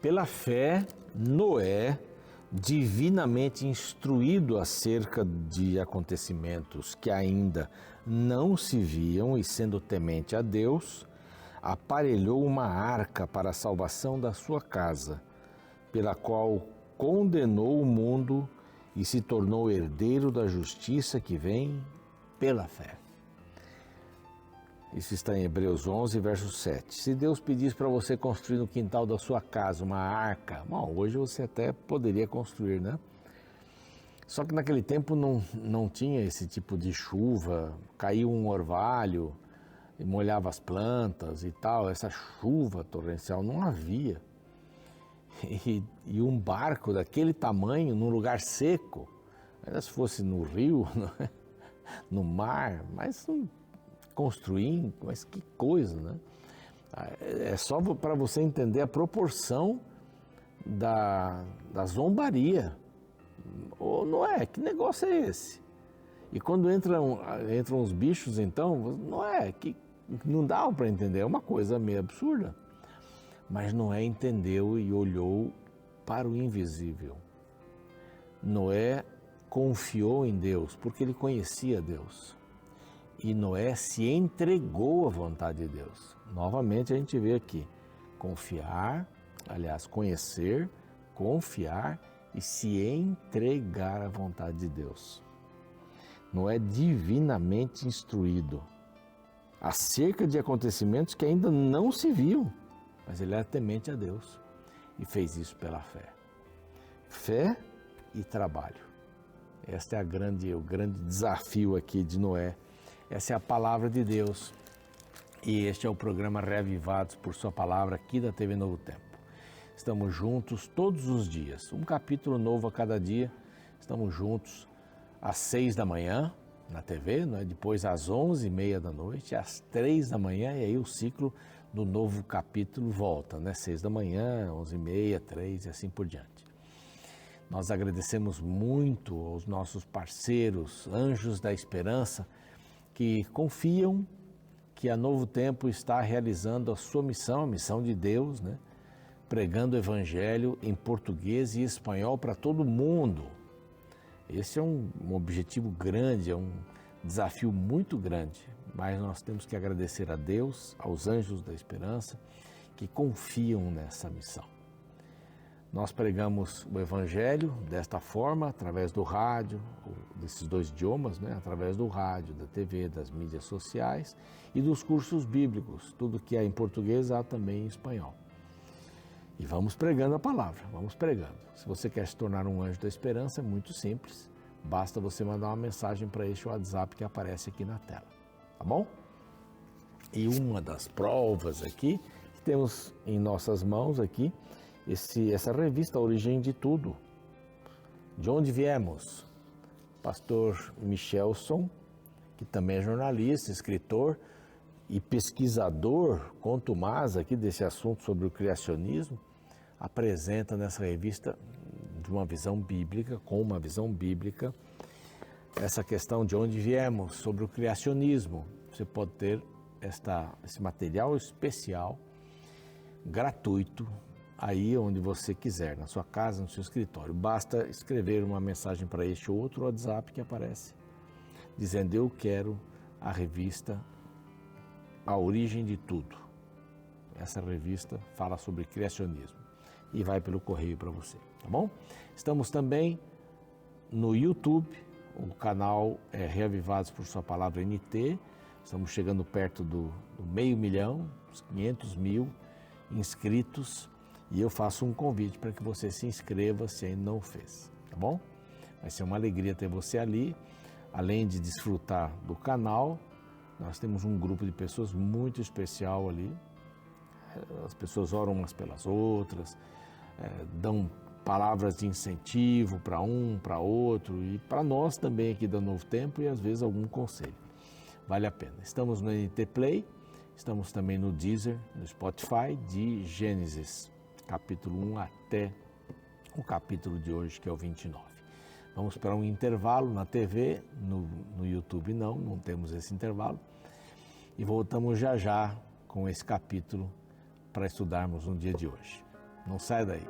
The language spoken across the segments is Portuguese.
Pela fé, Noé, divinamente instruído acerca de acontecimentos que ainda não se viam e sendo temente a Deus, aparelhou uma arca para a salvação da sua casa, pela qual condenou o mundo e se tornou herdeiro da justiça que vem pela fé. Isso está em Hebreus 11, verso 7. Se Deus pedisse para você construir no quintal da sua casa uma arca, bom, hoje você até poderia construir, né? Só que naquele tempo não tinha esse tipo de chuva, caiu um orvalho e molhava as plantas e tal, essa chuva torrencial não havia. E um barco daquele tamanho, num lugar seco, ainda se fosse no rio, no mar, mas construir, mas que coisa, né? É só para você entender a proporção da zombaria. Ou não é? Que negócio é esse? E quando entram os bichos, então, não dá para entender, é uma coisa meio absurda. Mas Noé entendeu e olhou para o invisível. Noé confiou em Deus, porque ele conhecia Deus. E Noé se entregou à vontade de Deus. Novamente a gente vê aqui, conhecer, confiar e se entregar à vontade de Deus. Noé divinamente instruído acerca de acontecimentos que ainda não se viam, mas ele era temente a Deus e fez isso pela fé. Fé e trabalho. Este é o grande desafio aqui de Noé. Essa é a palavra de Deus e este é o programa Reavivados por Sua Palavra aqui da TV Novo Tempo. Estamos juntos todos os dias, um capítulo novo a cada dia. Estamos juntos às 6 da manhã na TV, né? Depois às 11h30 da noite, às 3 da manhã e aí o ciclo do novo capítulo volta, né? 6 da manhã, 11h30, 3 e assim por diante. Nós agradecemos muito aos nossos parceiros, Anjos da Esperança, que confiam que a Novo Tempo está realizando a sua missão, a missão de Deus, né? Pregando o Evangelho em português e espanhol para todo mundo. Esse é um objetivo grande, é um desafio muito grande, mas nós temos que agradecer a Deus, aos Anjos da Esperança, que confiam nessa missão. Nós pregamos o Evangelho desta forma, através do rádio, desses dois idiomas, né? Através do rádio, da TV, das mídias sociais e dos cursos bíblicos. Tudo que é em português há também em espanhol. E vamos pregando a palavra, vamos pregando. Se você quer se tornar um anjo da esperança, é muito simples. Basta você mandar uma mensagem para este WhatsApp que aparece aqui na tela, tá bom? E uma das provas aqui, que temos em nossas mãos aqui, essa revista A Origem de Tudo. De onde viemos? Pastor Michelson, que também é jornalista, escritor e pesquisador contumaz aqui desse assunto sobre o criacionismo, apresenta nessa revista de uma visão bíblica, com uma visão bíblica, essa questão de onde viemos, sobre o criacionismo. Você pode ter esse material especial, gratuito, aí onde você quiser, na sua casa, no seu escritório. Basta escrever uma mensagem para este ou outro WhatsApp que aparece, dizendo: eu quero a revista A Origem de Tudo. Essa revista fala sobre criacionismo e vai pelo correio para você, tá bom? Estamos também no YouTube, o canal é Reavivados por Sua Palavra NT. Estamos chegando perto do 500.000, os 500.000 inscritos. E eu faço um convite para que você se inscreva se ainda não o fez, tá bom? Vai ser uma alegria ter você ali. Além de desfrutar do canal, nós temos um grupo de pessoas muito especial ali. As pessoas oram umas pelas outras, dão palavras de incentivo para um, para outro e para nós também aqui da Novo Tempo e às vezes algum conselho. Vale a pena. Estamos no NT Play, estamos também no Deezer, no Spotify, de Gênesis, capítulo 1 até o capítulo de hoje, que é o 29. Vamos para um intervalo na TV, no YouTube não temos esse intervalo. E voltamos já com esse capítulo para estudarmos no dia de hoje. Não sai daí.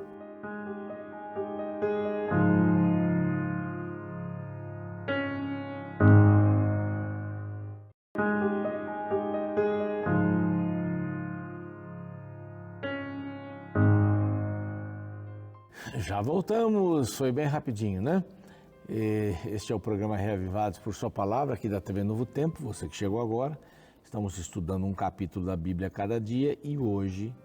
Já voltamos, foi bem rapidinho, né? Este é o programa Reavivados por Sua Palavra, aqui da TV Novo Tempo, você que chegou agora. Estamos estudando um capítulo da Bíblia a cada dia e hoje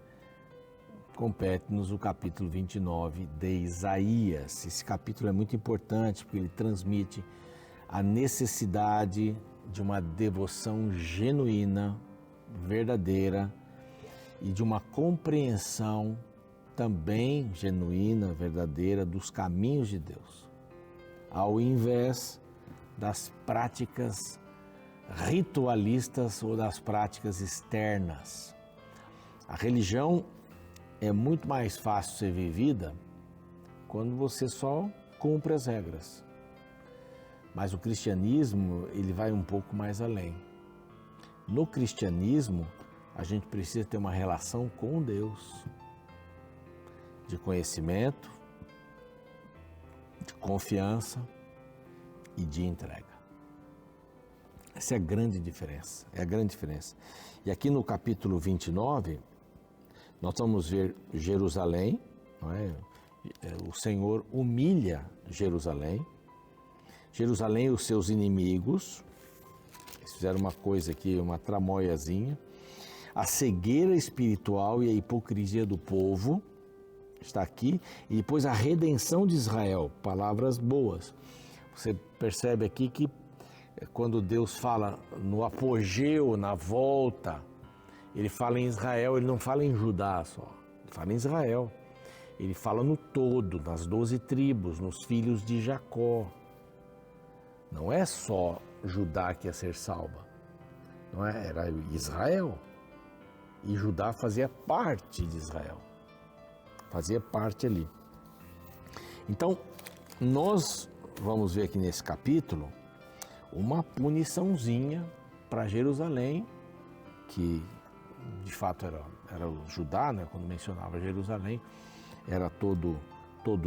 compete-nos o capítulo 29 de Isaías. Esse capítulo é muito importante porque ele transmite a necessidade de uma devoção genuína, verdadeira e de uma compreensão também genuína, verdadeira dos caminhos de Deus, ao invés das práticas ritualistas ou das práticas externas. A religião é muito mais fácil ser vivida quando você só cumpre as regras. Mas o cristianismo, ele vai um pouco mais além. No cristianismo, a gente precisa ter uma relação com Deus, de conhecimento, de confiança e de entrega. Essa é a grande diferença, E aqui no capítulo 29, nós vamos ver Jerusalém, não é? O Senhor humilha Jerusalém e os seus inimigos. Eles fizeram uma coisa aqui, uma tramóiazinha. A cegueira espiritual e a hipocrisia do povo está aqui, e depois a redenção de Israel, palavras boas. Você percebe aqui que quando Deus fala no apogeu, na volta, ele fala em Israel, ele não fala em Judá só, ele fala em Israel. Ele fala no todo, nas 12 tribos, nos filhos de Jacó. Não é só Judá que ia ser salva, não é? Era Israel. E Judá fazia parte de Israel. Fazia parte ali. Então, nós vamos ver aqui nesse capítulo uma puniçãozinha para Jerusalém, que de fato era o Judá, né? Quando mencionava Jerusalém, era todo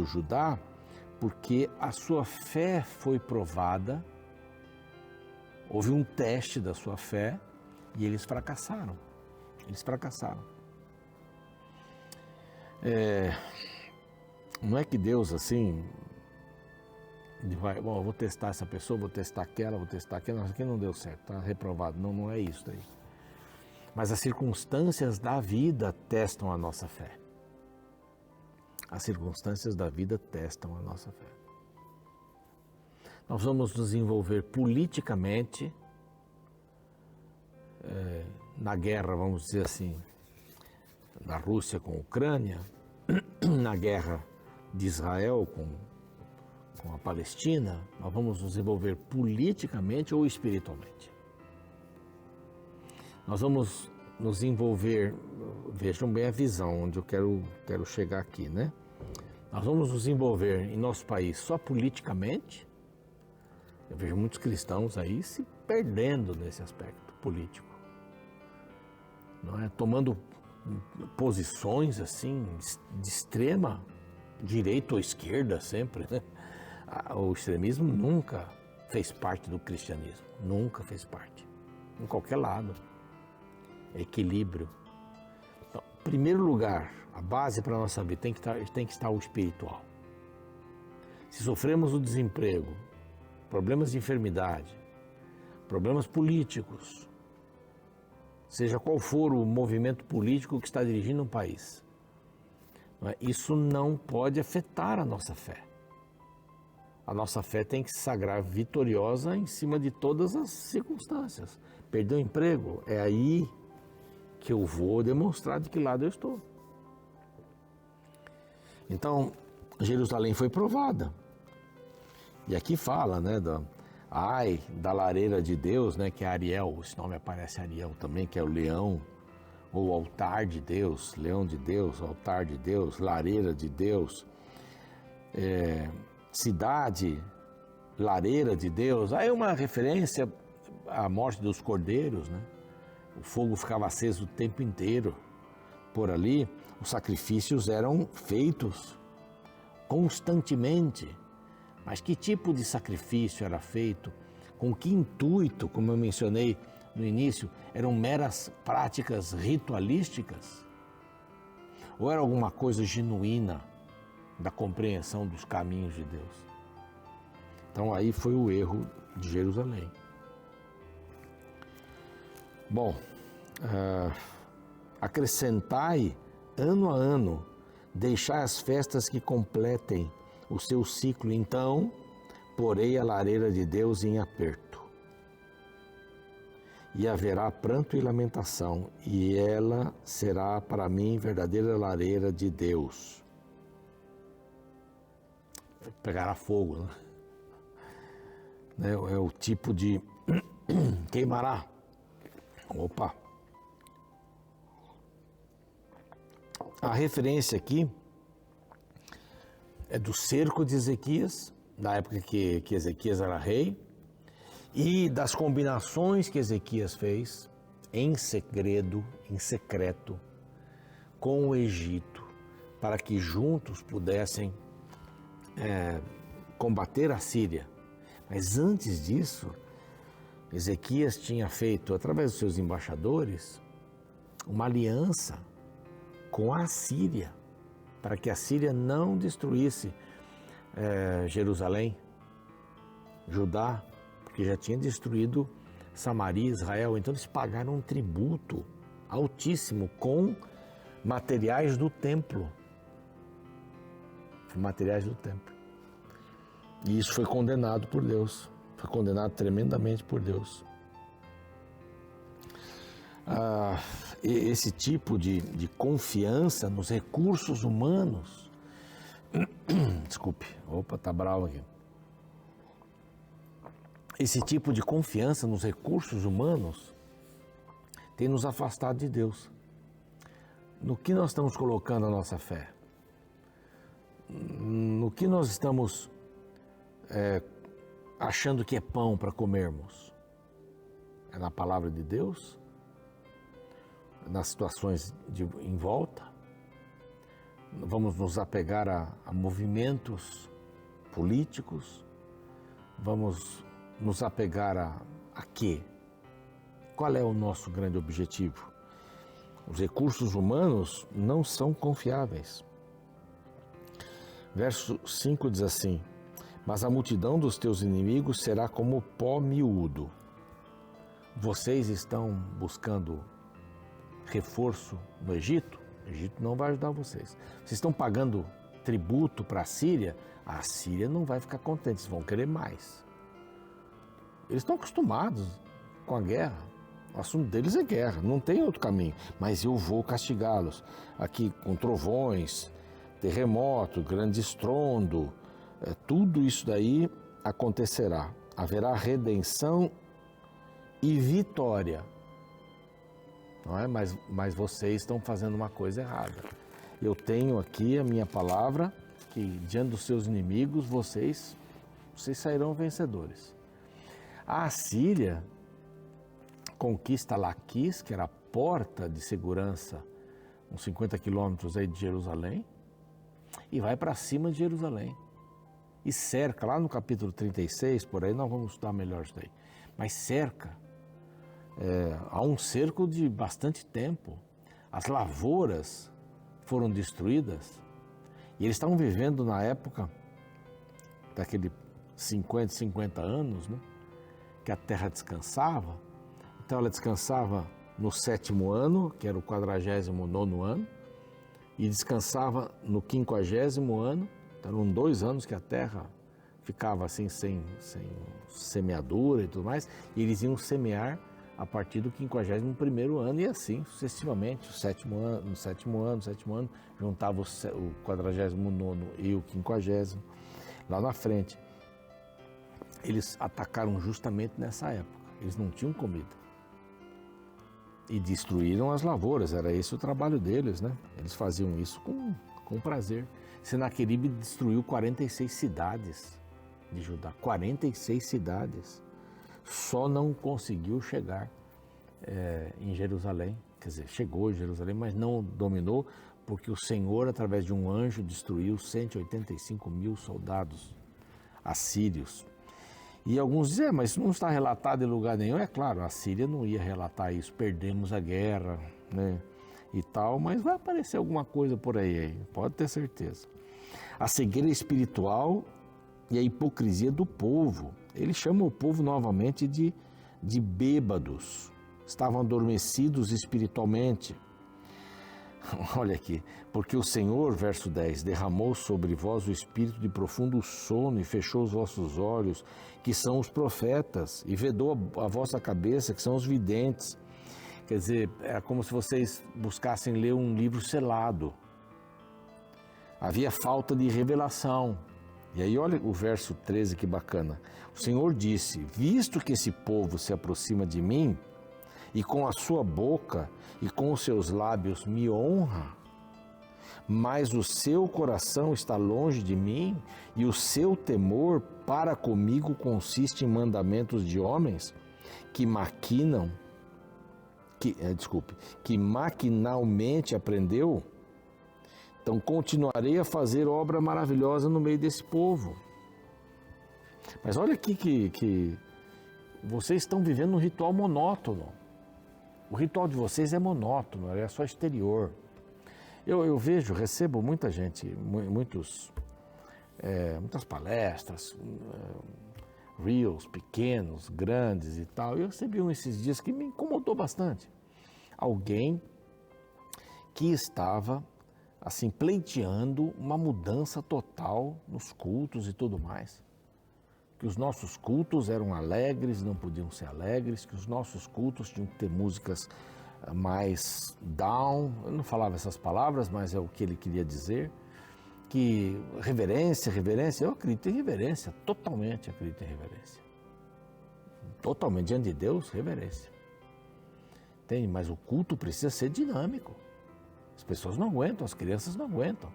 Judá, porque a sua fé foi provada, houve um teste da sua fé e eles fracassaram. Não é que Deus assim, vai, bom, eu vou testar essa pessoa, vou testar aquela, isso aqui não deu certo, está reprovado. Não é isso daí. Mas as circunstâncias da vida testam a nossa fé. As circunstâncias da vida testam a nossa fé. Nós vamos nos envolver politicamente na guerra, vamos dizer assim, da Rússia com a Ucrânia, na guerra de Israel com a Palestina. Nós vamos nos envolver politicamente ou espiritualmente. Nós vamos nos envolver, vejam bem a visão onde eu quero chegar aqui, né? Nós vamos nos envolver em nosso país só politicamente. Eu vejo muitos cristãos aí se perdendo nesse aspecto político, não é? Tomando posições assim de extrema direita ou esquerda sempre, né? O extremismo nunca fez parte do cristianismo, nunca fez parte, em qualquer lado. É equilíbrio. Então, em primeiro lugar, a base para a nossa vida tem que estar o espiritual. Se sofremos o desemprego, problemas de enfermidade, problemas políticos, seja qual for o movimento político que está dirigindo um país, isso não pode afetar a nossa fé. A nossa fé tem que se sagrar vitoriosa em cima de todas as circunstâncias. Perdeu o emprego, é aí que eu vou demonstrar de que lado eu estou. Então, Jerusalém foi provada. E aqui fala, né, da lareira de Deus, né, que é Ariel, esse nome aparece Ariel também, que é o leão, ou altar de Deus, leão de Deus, altar de Deus, lareira de Deus, cidade, lareira de Deus. Aí uma referência à morte dos cordeiros, né? O fogo ficava aceso o tempo inteiro por ali, os sacrifícios eram feitos constantemente. Mas que tipo de sacrifício era feito? Com que intuito, como eu mencionei no início, eram meras práticas ritualísticas? Ou era alguma coisa genuína da compreensão dos caminhos de Deus? Então aí foi o erro de Jerusalém. Bom, acrescentai ano a ano, deixai as festas que completem o seu ciclo, então porei a lareira de Deus em aperto. E haverá pranto e lamentação, e ela será para mim verdadeira lareira de Deus. Pegará fogo, né? É o tipo de queimará. Opa! A referência aqui é do cerco de Ezequias, da época que Ezequias era rei, e das combinações que Ezequias fez em segredo, em secreto, com o Egito, para que juntos pudessem combater a Síria. Mas antes disso, Ezequias tinha feito, através dos seus embaixadores, uma aliança com a Síria, para que a Síria não destruísse Jerusalém, Judá, porque já tinha destruído Samaria, Israel. Então eles pagaram um tributo altíssimo com materiais do templo. Materiais do templo. E isso foi condenado por Deus. Foi condenado tremendamente por Deus. Esse tipo de confiança nos recursos humanos. Desculpe, opa, tá bravo aqui. Esse tipo de confiança nos recursos humanos tem nos afastado de Deus. No que nós estamos colocando a nossa fé? No que nós estamos achando que é pão para comermos? É na palavra de Deus? Nas situações em volta? Vamos nos apegar a movimentos políticos? Vamos nos apegar a quê? Qual é o nosso grande objetivo? Os recursos humanos não são confiáveis. Verso 5 diz assim: mas a multidão dos teus inimigos será como pó miúdo. Vocês estão buscando reforço no Egito? O Egito não vai ajudar vocês. Vocês estão pagando tributo para a Síria não vai ficar contente, eles vão querer mais. Eles estão acostumados com a guerra. O assunto deles é guerra, não tem outro caminho. Mas eu vou castigá-los aqui com trovões, terremoto, grande estrondo. Tudo isso daí acontecerá. Haverá redenção e vitória. Não é? Mas vocês estão fazendo uma coisa errada. Eu tenho aqui a minha palavra, que diante dos seus inimigos vocês sairão vencedores. A Assíria conquista Laquis, que era a porta de segurança, uns 50 quilômetros aí de Jerusalém, e vai para cima de Jerusalém. E cerca, lá no capítulo 36, por aí nós vamos estudar melhor isso daí, mas cerca, há um cerco de bastante tempo. As lavouras foram destruídas, e eles estavam vivendo na época daquele 50 anos, né? Que a terra descansava. Então ela descansava no 7º ano, que era o 49º ano, e descansava no 50º ano. Então eram 2 anos que a terra ficava assim sem semeadura e tudo mais, e eles iam semear a partir do 51º ano, e assim sucessivamente, no sétimo ano, juntava o 49º e o 50º, lá na frente. Eles atacaram justamente nessa época, eles não tinham comida. E destruíram as lavouras, era esse o trabalho deles, né? Eles faziam isso com prazer. Senaqueribe destruiu 46 cidades de Judá, 46 cidades. Só não conseguiu chegar em Jerusalém, quer dizer, chegou em Jerusalém, mas não dominou, porque o Senhor, através de um anjo, destruiu 185 mil soldados assírios. E alguns dizem, mas isso não está relatado em lugar nenhum. É claro, a Síria não ia relatar isso, perdemos a guerra, né, e tal, mas vai aparecer alguma coisa por aí, pode ter certeza. A cegueira espiritual e a hipocrisia do povo. Ele chama o povo novamente de bêbados, estavam adormecidos espiritualmente. Olha aqui, porque o Senhor, verso 10, derramou sobre vós o espírito de profundo sono e fechou os vossos olhos, que são os profetas, e vedou a vossa cabeça, que são os videntes. Quer dizer, é como se vocês buscassem ler um livro selado. Havia falta de revelação. E aí olha o verso 13, que bacana. O Senhor disse, visto que esse povo se aproxima de mim, e com a sua boca e com os seus lábios me honra, mas o seu coração está longe de mim, e o seu temor para comigo consiste em mandamentos de homens que maquinalmente aprendeu. Então continuarei a fazer obra maravilhosa no meio desse povo. Mas olha aqui que vocês estão vivendo um ritual monótono. O ritual de vocês é monótono, é só exterior. Eu vejo, recebo muita gente, muitas palestras, reels pequenos, grandes e tal. Eu recebi um esses dias que me incomodou bastante. Alguém que estava assim pleiteando uma mudança total nos cultos e tudo mais. Que os nossos cultos eram alegres, não podiam ser alegres, que os nossos cultos tinham que ter músicas mais down. Eu não falava essas palavras, mas é o que ele queria dizer. Que reverência, eu acredito em reverência, totalmente acredito em reverência. Totalmente, diante de Deus, reverência. Entende? Mas o culto precisa ser dinâmico. As pessoas não aguentam, as crianças não aguentam.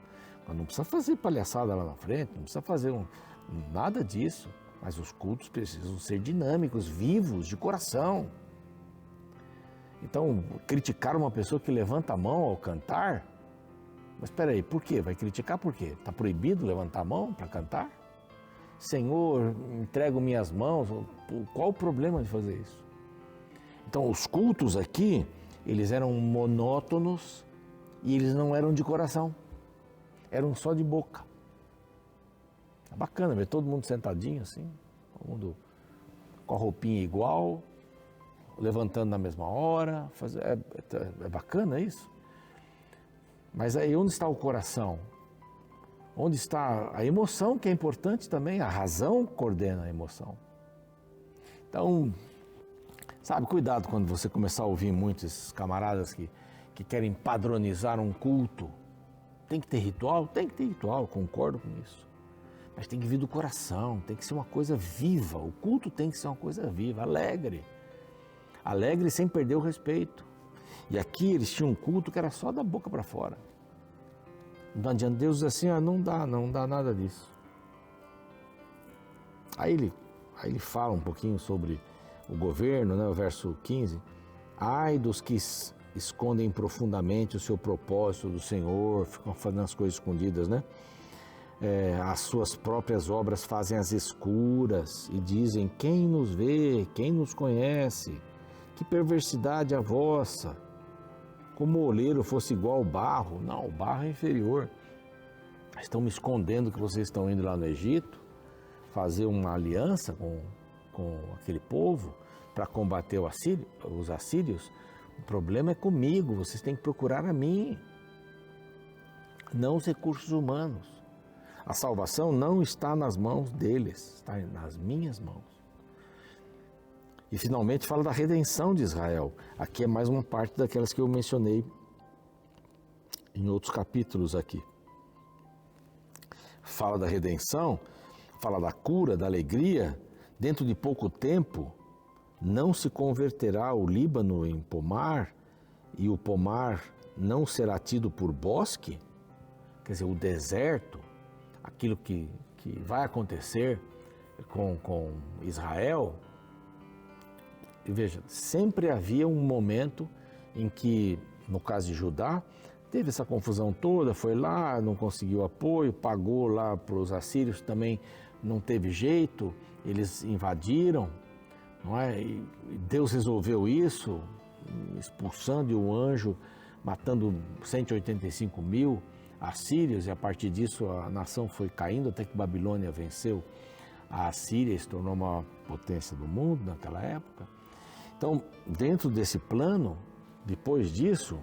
Não precisa fazer palhaçada lá na frente, não precisa fazer nada disso. Mas os cultos precisam ser dinâmicos, vivos, de coração. Então, criticar uma pessoa que levanta a mão ao cantar, mas espera aí, por quê? Vai criticar por quê? Está proibido levantar a mão para cantar? Senhor, entrego minhas mãos, qual o problema de fazer isso? Então, os cultos aqui, eles eram monótonos e eles não eram de coração, eram só de boca. É bacana ver todo mundo sentadinho assim, todo mundo com a roupinha igual, levantando na mesma hora, é bacana isso. Mas aí onde está o coração? Onde está a emoção, que é importante também, a razão coordena a emoção. Então, sabe, cuidado quando você começar a ouvir muitos camaradas que querem padronizar um culto. Tem que ter ritual? Tem que ter ritual, concordo com isso. Mas tem que vir do coração, tem que ser uma coisa viva. O culto tem que ser uma coisa viva, alegre. Alegre sem perder o respeito. E aqui eles tinham um culto que era só da boca para fora. Não adianta, Deus diz assim, não dá nada disso. Aí ele fala um pouquinho sobre o governo, né, o verso 15. Ai dos que escondem profundamente o seu propósito do Senhor, ficam fazendo as coisas escondidas, né? As suas próprias obras fazem as escuras e dizem, quem nos vê, quem nos conhece? Que perversidade a vossa! Como o oleiro fosse igual ao barro. Não, o barro é inferior. Estão me escondendo que vocês estão indo lá no Egito fazer uma aliança com aquele povo para combater os assírios. O problema é comigo, vocês têm que procurar a mim, não os recursos humanos. A salvação não está nas mãos deles, está nas minhas mãos. E finalmente fala da redenção de Israel. Aqui é mais uma parte daquelas que eu mencionei em outros capítulos aqui. Fala da redenção, fala da cura, da alegria. Dentro de pouco tempo, não se converterá o Líbano em pomar e o pomar não será tido por bosque? Quer dizer, o deserto, aquilo que vai acontecer com Israel. E veja, sempre havia um momento em que, no caso de Judá, teve essa confusão toda, foi lá, não conseguiu apoio, pagou lá para os assírios, também não teve jeito, eles invadiram, não é? E Deus resolveu isso, expulsando o anjo, matando 185 mil assírios, e a partir disso a nação foi caindo até que Babilônia venceu a Assíria, se tornou uma potência do mundo naquela época. Então, dentro desse plano, depois disso,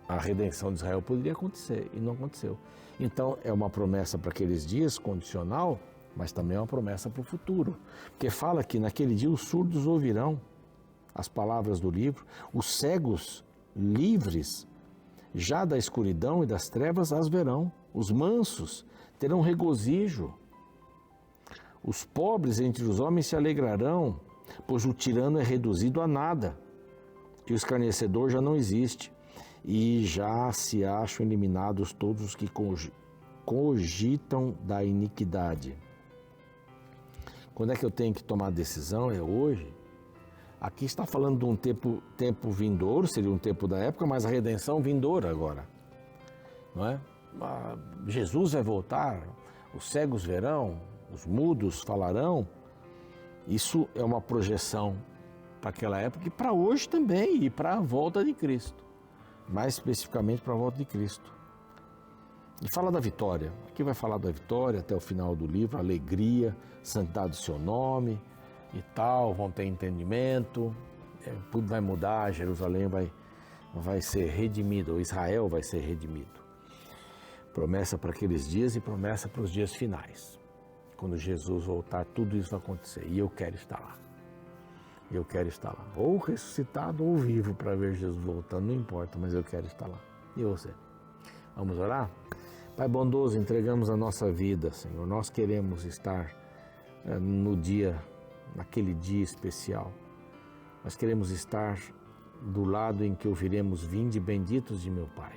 a redenção de Israel poderia acontecer, e não aconteceu. Então, é uma promessa para aqueles dias, condicional, mas também é uma promessa para o futuro. Porque fala que naquele dia os surdos ouvirão as palavras do livro, os cegos livres já da escuridão e das trevas as verão, os mansos terão regozijo, os pobres entre os homens se alegrarão, pois o tirano é reduzido a nada, e o escarnecedor já não existe, e já se acham eliminados todos os que cogitam da iniquidade. Quando é que eu tenho que tomar a decisão? É hoje. Aqui está falando de um tempo vindouro, seria um tempo da época, mas a redenção vindoura agora, não é? Jesus vai voltar, os cegos verão, os mudos falarão. Isso é uma projeção para aquela época e para hoje também, e para a volta de Cristo, mais especificamente para a volta de Cristo. E fala da vitória, aqui vai falar da vitória até o final do livro, alegria, santidade do seu nome e tal, vão ter entendimento, tudo vai mudar, Jerusalém vai ser redimido, Israel vai ser redimido. Promessa para aqueles dias e promessa para os dias finais. Quando Jesus voltar, tudo isso vai acontecer, e eu quero estar lá. Eu quero estar lá, ou ressuscitado ou vivo para ver Jesus voltando, não importa, mas eu quero estar lá. E você? Vamos orar? Pai bondoso, entregamos a nossa vida, Senhor. Nós queremos estar naquele dia especial. Nós queremos estar do lado em que ouviremos: vinde benditos de meu Pai.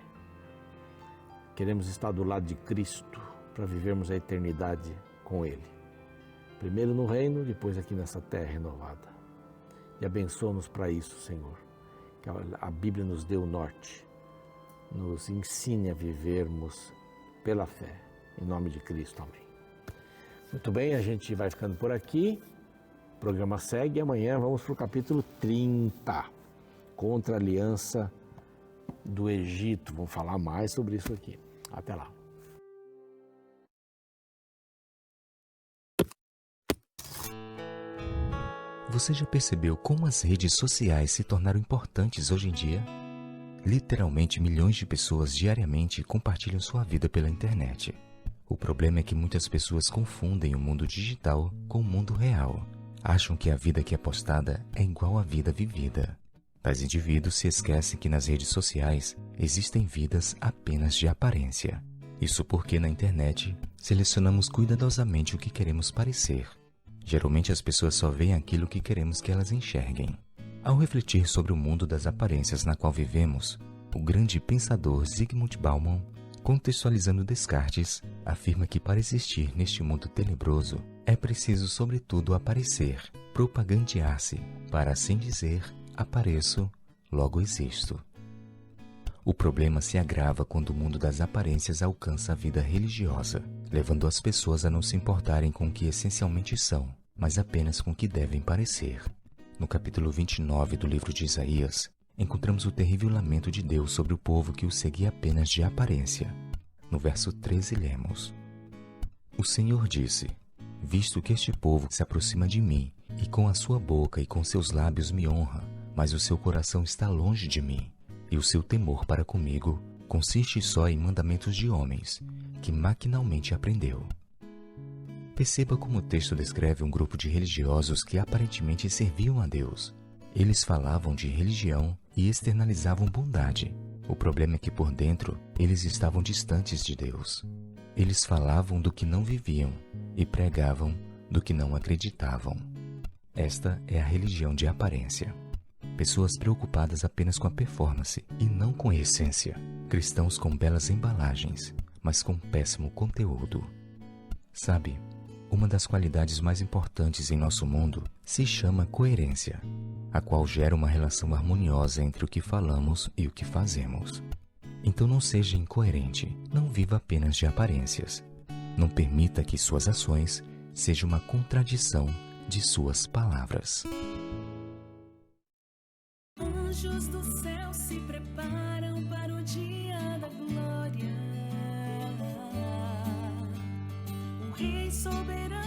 Queremos estar do lado de Cristo para vivermos a eternidade com Ele. Primeiro no reino, depois aqui nessa terra renovada. E abençoa-nos para isso, Senhor. Que a Bíblia nos dê o norte, nos ensine a vivermos pela fé. Em nome de Cristo, amém. Muito bem, a gente vai ficando por aqui. O programa segue e amanhã vamos para o capítulo 30, contra a aliança do Egito. Vamos falar mais sobre isso aqui. Até lá. Você já percebeu como as redes sociais se tornaram importantes hoje em dia? Literalmente milhões de pessoas diariamente compartilham sua vida pela internet. O problema é que muitas pessoas confundem o mundo digital com o mundo real. Acham que a vida que é postada é igual à vida vivida. Tais indivíduos se esquecem que nas redes sociais existem vidas apenas de aparência. Isso porque na internet selecionamos cuidadosamente o que queremos parecer. Geralmente as pessoas só veem aquilo que queremos que elas enxerguem. Ao refletir sobre o mundo das aparências na qual vivemos, o grande pensador Zygmunt Bauman, contextualizando Descartes, afirma que para existir neste mundo tenebroso, é preciso sobretudo aparecer, propagandear-se, para assim dizer, apareço, logo existo. O problema se agrava quando o mundo das aparências alcança a vida religiosa, levando as pessoas a não se importarem com o que essencialmente são, mas apenas com o que devem parecer. No capítulo 29 do livro de Isaías, encontramos o terrível lamento de Deus sobre o povo que o seguia apenas de aparência. No verso 13 lemos: O Senhor disse: Visto que este povo se aproxima de mim, e com a sua boca e com seus lábios me honra, mas o seu coração está longe de mim, e o seu temor para comigo consiste só em mandamentos de homens, que maquinalmente aprendeu. Perceba como o texto descreve um grupo de religiosos que aparentemente serviam a Deus. Eles falavam de religião e externalizavam bondade. O problema é que por dentro eles estavam distantes de Deus. Eles falavam do que não viviam e pregavam do que não acreditavam. Esta é a religião de aparência. Pessoas preocupadas apenas com a performance e não com a essência. Cristãos com belas embalagens, mas com péssimo conteúdo. Sabe, Uma das qualidades mais importantes em nosso mundo se chama coerência, a qual gera uma relação harmoniosa entre o que falamos e o que fazemos. Então não seja incoerente, não viva apenas de aparências. Não permita que suas ações sejam uma contradição de suas palavras. Anjos do céu se preparam para o dia da glória. O Rei soberano